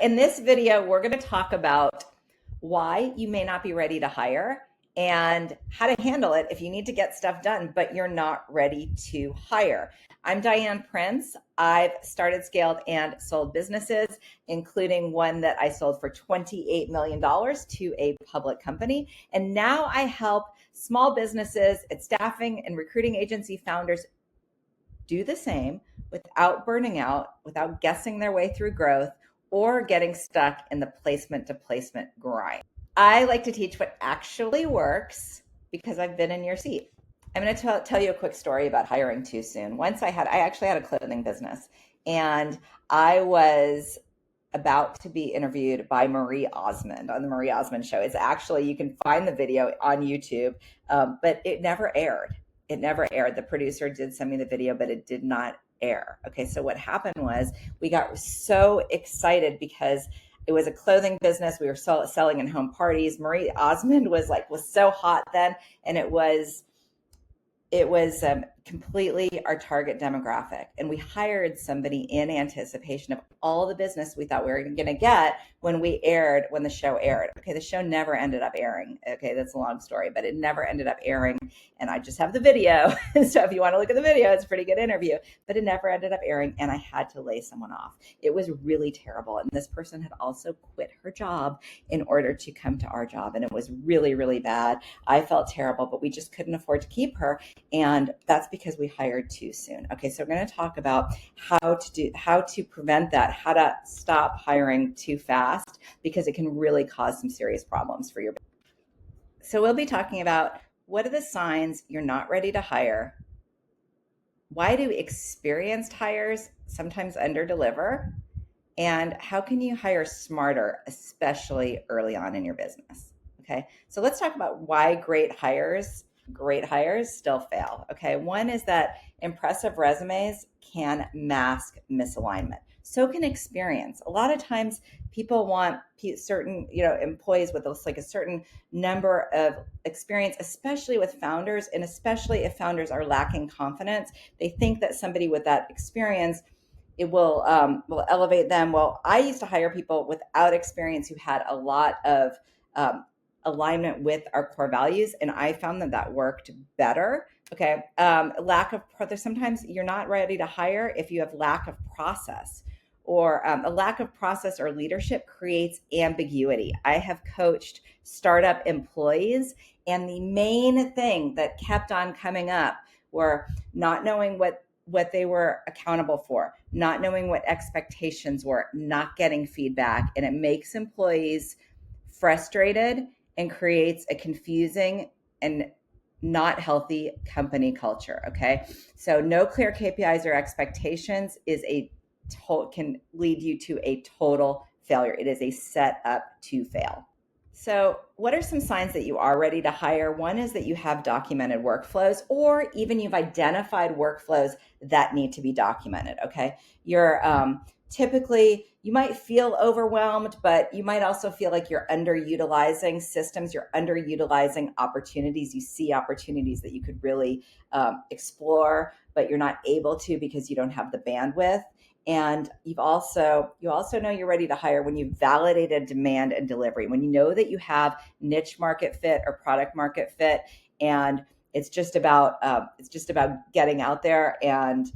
In this video, we're going to talk about why you may not be ready to hire and how to handle it if you need to get stuff done, but you're not ready to hire. I'm Diane Prince. I've started, scaled, and sold businesses, including one that I sold for $28 million to a public company. And now I help small businesses and staffing and recruiting agency founders do the same without burning out, without guessing their way through growth, or getting stuck in the placement to placement grind. I like to teach what actually works because I've been in your seat. I'm going to tell you a quick story about hiring too soon. Once I actually had a clothing business, and I was about to be interviewed by Marie Osmond on the Marie Osmond show. It's actually, you can find the video on YouTube, but it never aired. It never aired. The producer did send me the video, but it did not air. Okay, so what happened was we got so excited because it was a clothing business. We were selling in home parties. Marie Osmond was so hot then, and it was completely our target demographic. And we hired somebody in anticipation of all the business we thought we were going to get when the show aired. Okay, the show never ended up airing. Okay, that's a long story, but it never ended up airing. And I just have the video. So if you want to look at the video, it's a pretty good interview, but it never ended up airing. And I had to lay someone off. It was really terrible. And this person had also quit her job in order to come to our job. And it was really, really bad. I felt terrible, but we just couldn't afford to keep her. And that's because we hired too soon. Okay, so we're going to talk about how to prevent that, how to stop hiring too fast, because it can really cause some serious problems for your business. So we'll be talking about what are the signs you're not ready to hire? Why do experienced hires sometimes underdeliver? And how can you hire smarter, especially early on in your business? Okay, so let's talk about why great hires still fail. Okay, one is that impressive resumes can mask misalignment. So can experience. A lot of times people want certain, employees with a certain number of experience, especially with founders, and especially if founders are lacking confidence. They think that somebody with that experience, it will elevate them. Well, I used to hire people without experience who had a lot of alignment with our core values, and I found that worked better. Okay, sometimes you're not ready to hire if you have lack of process, or a lack of process or leadership creates ambiguity. I have coached startup employees, and the main thing that kept on coming up were not knowing what they were accountable for, not knowing what expectations were, not getting feedback, and it makes employees frustrated and creates a confusing and not healthy company culture. Okay, so no clear KPIs or expectations can lead you to a total failure. It is a set up to fail. So what are some signs that you are ready to hire? One is that you have documented workflows, or even you've identified workflows that need to be documented. Okay, you're typically, you might feel overwhelmed, but you might also feel like you're underutilizing systems, you're underutilizing opportunities. You see opportunities that you could really explore, but you're not able to because you don't have the bandwidth. And you also know you're ready to hire when you've validated demand and delivery, when you know that you have niche market fit or product market fit, and it's just about getting out there and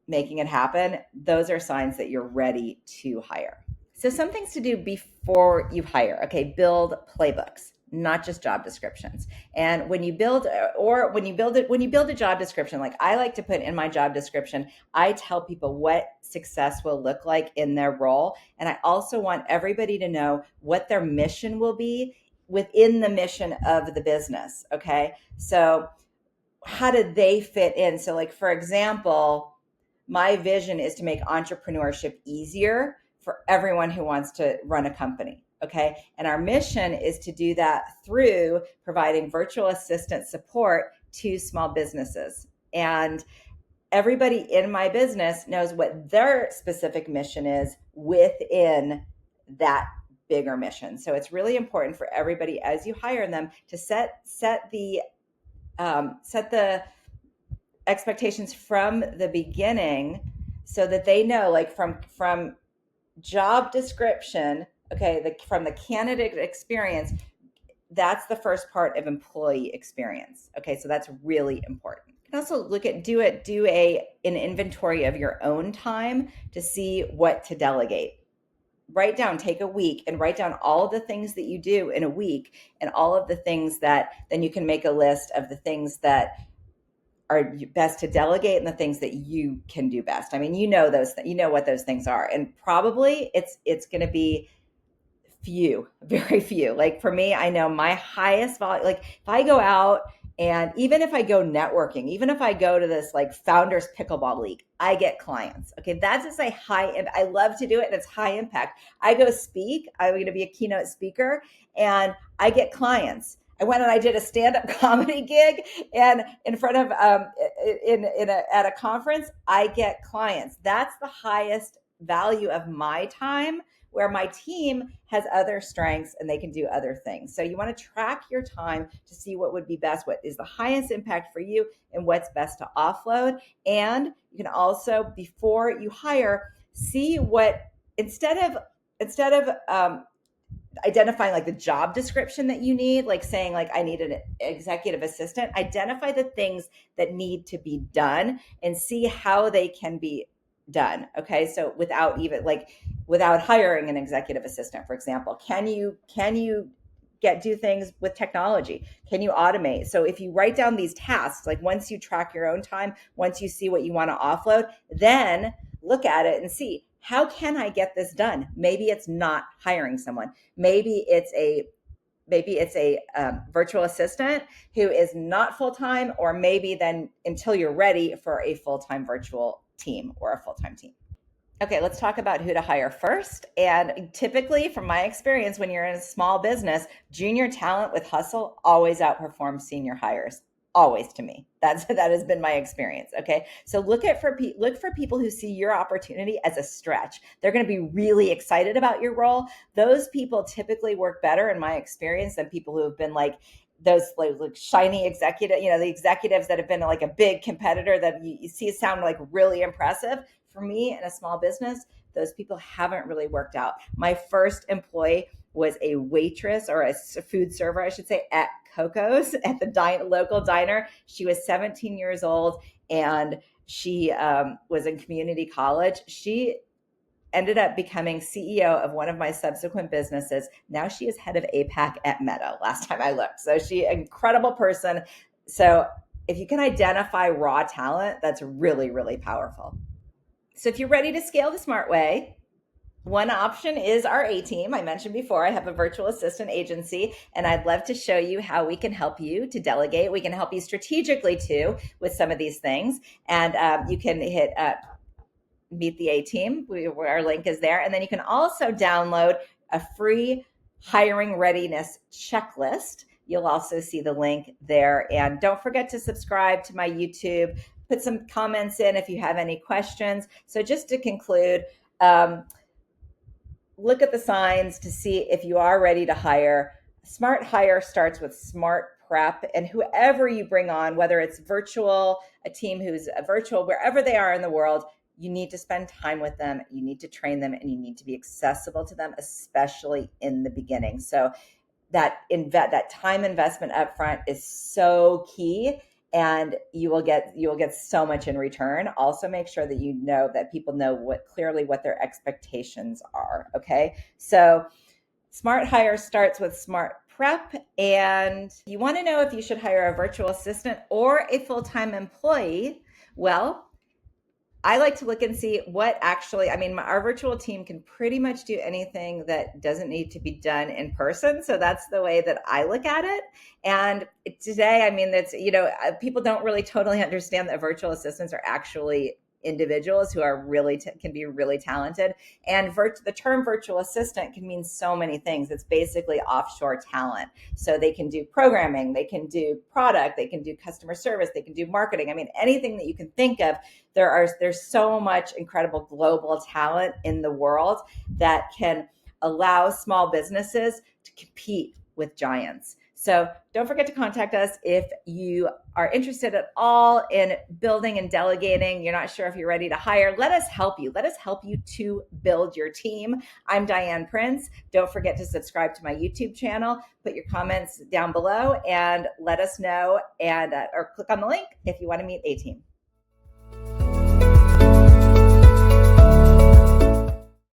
making it happen. Those are signs that you're ready to hire. So some things to do before you hire. Okay, build playbooks, not just job descriptions. And when you build a job description, like I like to put in my job description, I tell people what success will look like in their role. And I also want everybody to know what their mission will be within the mission of the business. Okay, so how do they fit in? So like, for example, my vision is to make entrepreneurship easier for everyone who wants to run a company. Okay. And our mission is to do that through providing virtual assistant support to small businesses. And everybody in my business knows what their specific mission is within that bigger mission. So it's really important for everybody as you hire them to set the expectations from the beginning, so that they know, like from job description, okay, from the candidate experience, that's the first part of employee experience. Okay, so that's really important. You can also do an inventory of your own time to see what to delegate. Take a week and write down all of the things that you do in a week and all of the things that then you can make a list of the things that are best to delegate and the things that you can do best. I mean, you know what those things are, and probably it's going to be very few. Like for me, I know my highest volume, like if I go out and even if I go networking, even if I go to this like founders pickleball league, I get clients. Okay. That's just I love to do it and it's high impact. I go speak, I'm going to be a keynote speaker and I get clients. I went and I did a stand-up comedy gig and in front of, at a conference, I get clients. That's the highest value of my time, where my team has other strengths and they can do other things. So you want to track your time to see what would be best, what is the highest impact for you, and what's best to offload. And you can also, before you hire, see what, instead of identifying like the job description that you need, like saying like I need an executive assistant, identify the things that need to be done and see how they can be done. Okay, so without hiring an executive assistant, for example, can you do things with technology? Can you automate? So if you write down these tasks, like once you track your own time, once you see what you want to offload, then look at it and see, how can I get this done? Maybe it's not hiring someone. Maybe it's a virtual assistant who is not full-time, or maybe then until you're ready for a full-time virtual team or a full-time team. Okay, let's talk about who to hire first. And typically, from my experience, when you're in a small business, junior talent with hustle always outperforms senior hires. Always, to me. That has been my experience. Okay, so look for people who see your opportunity as a stretch. They're going to be really excited about your role. Those people typically work better, in my experience, than people who have been like those like shiny executive, the executives that have been like a big competitor that you see sound like really impressive. For me, in a small business, those people haven't really worked out. My first employee was a waitress, or a food server, I should say, at Coco's, at the local diner. She was 17 years old and she was in community college. She ended up becoming CEO of one of my subsequent businesses. Now she is head of APAC at Meta, last time I looked. So she's an incredible person. So if you can identify raw talent, that's really, really powerful. So if you're ready to scale the smart way, one option is our A team. I mentioned before, I have a virtual assistant agency, and I'd love to show you how we can help you to delegate. We can help you strategically too with some of these things. And you can hit Meet the A team. Our link is there. And then you can also download a free hiring readiness checklist. You'll also see the link there. And don't forget to subscribe to my YouTube. Put some comments in if you have any questions. So just to conclude, look at the signs to see if you are ready to hire. Smart hire starts with smart prep, and whoever you bring on, whether it's virtual, a team who's virtual, wherever they are in the world, you need to spend time with them, you need to train them, and you need to be accessible to them, especially in the beginning. So that time investment up front is so key, and you will get so much in return. Also, make sure that people know clearly what their expectations are. Okay, so smart hire starts with smart prep, and you want to know if you should hire a virtual assistant or a full-time employee. Well, I like to look and see our virtual team can pretty much do anything that doesn't need to be done in person. So that's the way that I look at it. And today, people don't really totally understand that virtual assistants are actually individuals who are can be really talented. And the term virtual assistant can mean so many things. It's basically offshore talent. So they can do programming, they can do product, they can do customer service, they can do marketing. Anything that you can think of. There's so much incredible global talent in the world that can allow small businesses to compete with giants. So don't forget to contact us if you are interested at all in building and delegating. You're not sure if you're ready to hire. Let us help you. Let us help you to build your team. I'm Diane Prince. Don't forget to subscribe to my YouTube channel. Put your comments down below and let us know, and or click on the link if you want to meet a team.